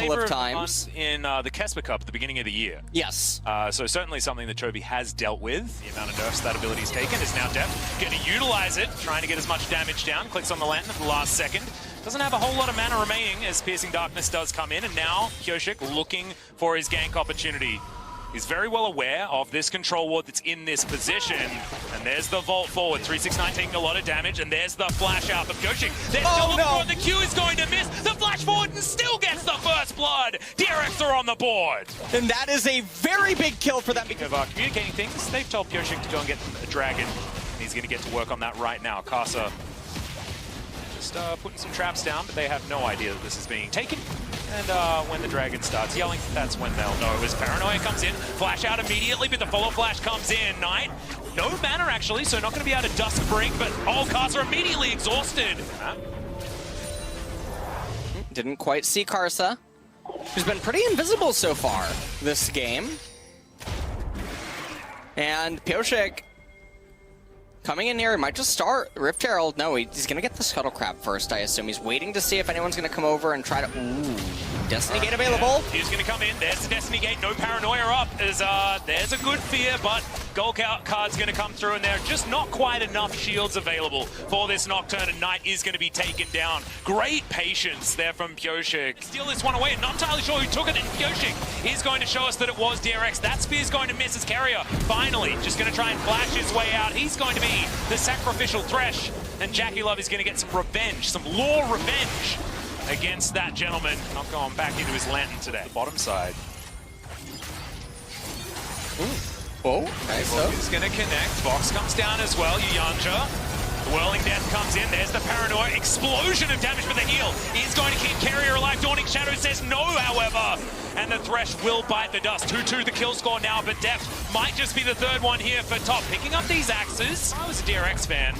couple of times. In the Kesper Cup at the beginning of the year. Yes. So certainly something that Chovy has dealt with. The amount of nerfs that ability's taken is now Deft going to utilize it, trying to get as much damage down. Clicks on the lantern at the last second. Doesn't have a whole lot of mana remaining as Piercing Darkness does come in, and now Kyoshik looking for his gank opportunity. He's very well aware of this control ward that's in this position. And there's the vault forward. 369 taking a lot of damage, and there's the flash out of Kyoshik. There's still no. The Q is going to miss. The flash forward and still gets the first blood. DRX are on the board. And that is a very big kill for them. Because of communicating things, they've told Kyoshik to go and get a dragon. And he's going to get to work on that right now. Casa just putting some traps down, but they have no idea that this is being taken. And when the dragon starts yelling, that's when they'll know. As Paranoia comes in, flash out immediately, but the follow flash comes in. Knight, no mana actually, so not going to be able to Dusk Bring, but all cards are immediately exhausted. Didn't quite see Karsa, who's been pretty invisible so far this game. And Kyoshik coming in here, might just start Rift Herald. No, he's going to get the Scuttle Crab first, I assume. He's waiting to see if anyone's going to come over and try to... Ooh, Destiny Gate available. Yeah, he's going to come in. There's the Destiny Gate. No Paranoia up. There's a good fear, but gold card's going to come through, and there are just not quite enough shields available for this Nocturne, and Knight is going to be taken down. Great patience there from Kyoshik. Steal this one away. Not entirely sure who took it, and Kyoshik is going to show us that it was DRX. That spear's going to miss as Carrier finally just going to try and flash his way out. He's going to be the sacrificial Thresh, and Jackie Love is going to get some revenge, some lore revenge against that gentleman. Not going back into his lantern today. Bottom side. Oh, nice. He's going to connect. Vox comes down as well. Yanja. The Whirling Death comes in. There's the Paranoia. Explosion of damage, but the heal is going to keep Carrier alive. Dawning Shadow says no, however. And the Thresh will bite the dust. 2-2 the kill score now, but Deft might just be the third one here for top. Picking up these axes. I was a DRX fan.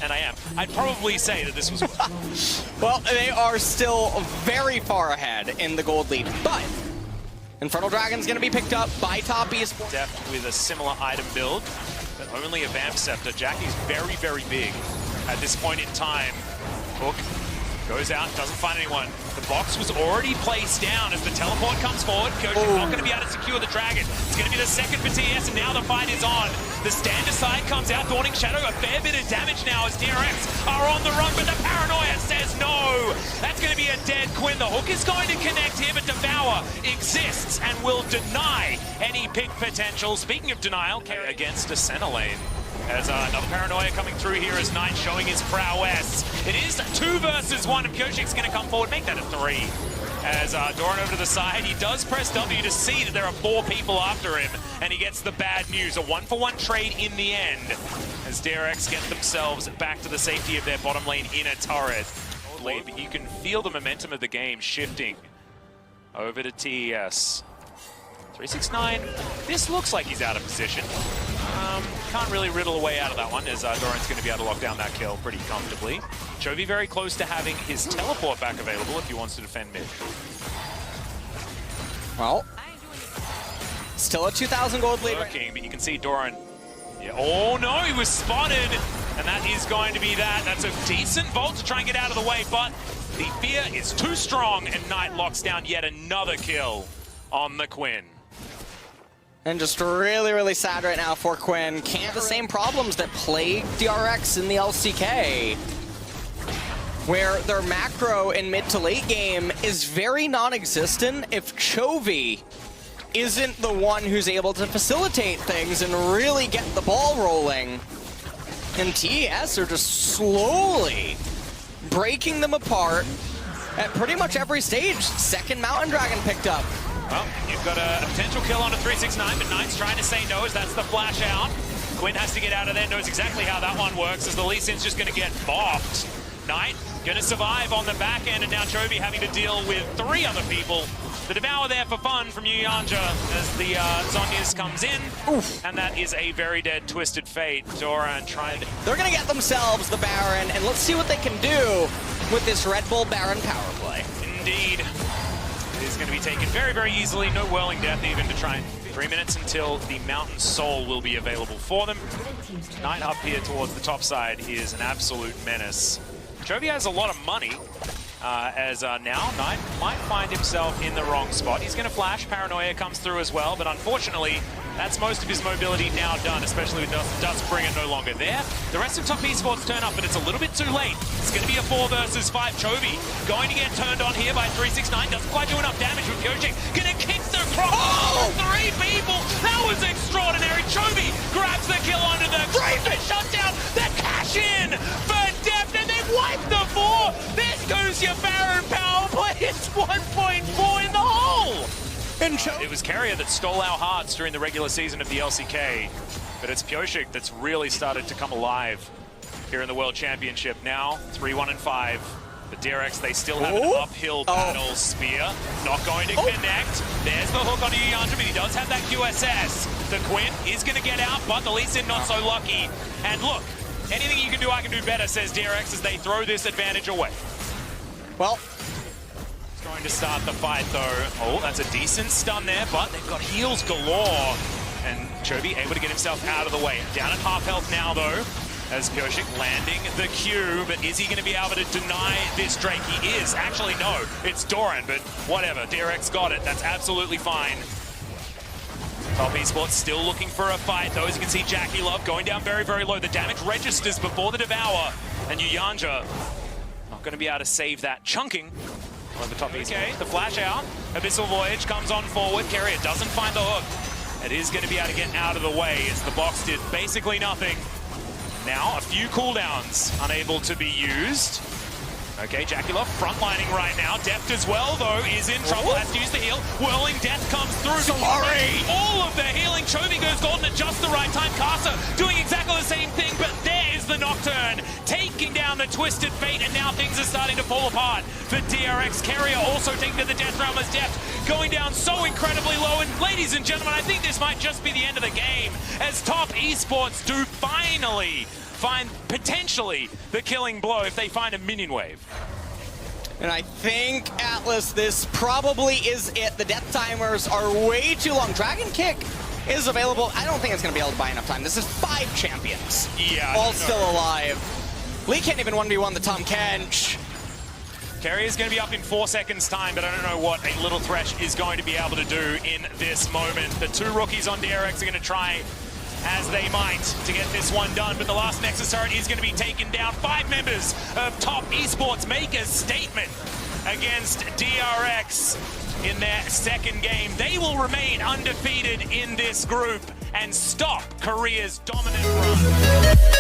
And I am. I'd probably say that this was... Well, they are still very far ahead in the gold lead, but Infernal Dragon's going to be picked up by top Esport. Deft with a similar item build, but only a Vamp Scepter. Jackie's very, very big at this point in time. Hook goes out, doesn't find anyone. The box was already placed down as the teleport comes forward. Kyoshik's not going to be able to secure the dragon. It's going to be the second for TS, and now the fight is on. The stand aside comes out, Dawning Shadow, a fair bit of damage now as DRX are on the run, but the Paranoia says no. That's going to be a dead Quinn. The hook is going to connect here, but Devour exists and will deny any pick potential. Speaking of denial, against a center lane. As another Paranoia coming through here as Knight showing his prowess. It is 2 versus 1, and Kyoshik's going to come forward, make that a 3. As Doran over to the side, he does press W to see that there are 4 people after him, and he gets the bad news. A 1-for-1 trade in the end, as DRX get themselves back to the safety of their bottom lane in a turret. But you can feel the momentum of the game shifting over to TES. 369, this looks like he's out of position. Can't really riddle a way out of that one, as Doran's going to be able to lock down that kill pretty comfortably. Chovy very close to having his teleport back available if he wants to defend mid. Well, still a 2,000 gold lead. Working, but you can see Doran. Yeah. Oh no, he was spotted, and that is going to be that. That's a decent vault to try and get out of the way, but the fear is too strong, and Knight locks down yet another kill on the Quinn. And just really, really sad right now for Quinn. Can't have the same problems that plagued DRX in the LCK, where their macro in mid to late game is very non-existent if Chovy isn't the one who's able to facilitate things and really get the ball rolling. And TES are just slowly breaking them apart at pretty much every stage. Second Mountain Dragon picked up. Well, you've got a potential kill on a 369, but Knight's trying to say no as that's the flash out. Quinn has to get out of there, knows exactly how that one works, as the Lee Sin's just going to get bopped. Knight going to survive on the back end, and now Chovy having to deal with 3 other people. The Devour there for fun from Yanja as the Zhonya's comes in. Oof. And that is a very dead Twisted Fate. Doran tried. They're going to get themselves the Baron, and let's see what they can do with this Red Bull Baron power play. Indeed. It is going to be taken very, very easily. No Whirling Death even to try and 3 minutes until the Mountain Soul will be available for them. Knight up here towards the top side is an absolute menace. Chovy has a lot of money. Now Knight might find himself in the wrong spot. He's going to flash. Paranoia comes through as well, but unfortunately, that's most of his mobility now done, especially with Dustbringer no longer there. The rest of top esports turn up, but it's a little bit too late. It's going to be a 4 versus 5. Chovy going to get turned on here by 369. Doesn't quite do enough damage with Pyojik. Going to kick the cross. Oh! 3 people. That was extraordinary. Chovy grabs the kill onto the Graven shutdown. The cash in for Deft, and they wipe the 4. There goes your Baron power play. It's 1.4 in the hole. It was Carrier that stole our hearts during the regular season of the LCK, but it's Pyojik that's really started to come alive here in the World Championship. Now 3-1 and 5. The DragonX, they still have an uphill battle. Spear not going to connect. There's the hook onto Yanja, but he does have that QSS. The Quinn is going to get out, but the Lee Sin not so lucky. And look, anything you can do, I can do better, says DragonX as they throw this advantage away. Well, going to start the fight though. Oh, that's a decent stun there, but they've got heals galore. And Chovy able to get himself out of the way. Down at half health now though, as Pyojik landing the Q, but is he going to be able to deny this Drake? He is. Actually, no, it's Doran, but whatever. DragonX got it. That's absolutely fine. Top esports still looking for a fight though. As you can see, Jackie Love going down very, very low. The damage registers before the Devour, and Yanja not going to be able to save that. Chunking on the top esports. Okay, the flash out. Abyssal Voyage comes on forward. Carrier doesn't find the hook. It is going to be able to get out of the way as the box did basically nothing. Now, a few cooldowns unable to be used. Okay, Jackie Love frontlining right now. Deft as well, though, is in trouble. Has to use the heal. Whirling Death comes through. Sorry! All of the healing. Chovy goes golden at just the right time. Casa doing exactly the same thing, but there is the Nocturne. Taking down the Twisted Fate, and now things are starting to fall apart for DragonX. Carrier also taking to the Death Realm as Deft going down so incredibly low. And ladies and gentlemen, I think this might just be the end of the game, as top esports do finally find potentially the killing blow if they find a minion wave. And I think, Atlas, this probably is it. The death timers are way too long. Dragon Kick is available. I don't think it's going to be able to buy enough time. This is 5 champions. Yeah. All still alive. Lee can't even 1v1 the Tom Kench. Carrier is going to be up in 4 seconds time, but I don't know what a Little Thresh is going to be able to do in this moment. The 2 rookies on DragonX are going to try as they might to get this one done, but the last Nexus turret is going to be taken down. 5 members of top esports make a statement against DragonX in their second game. They will remain undefeated in this group and stop Korea's dominant run.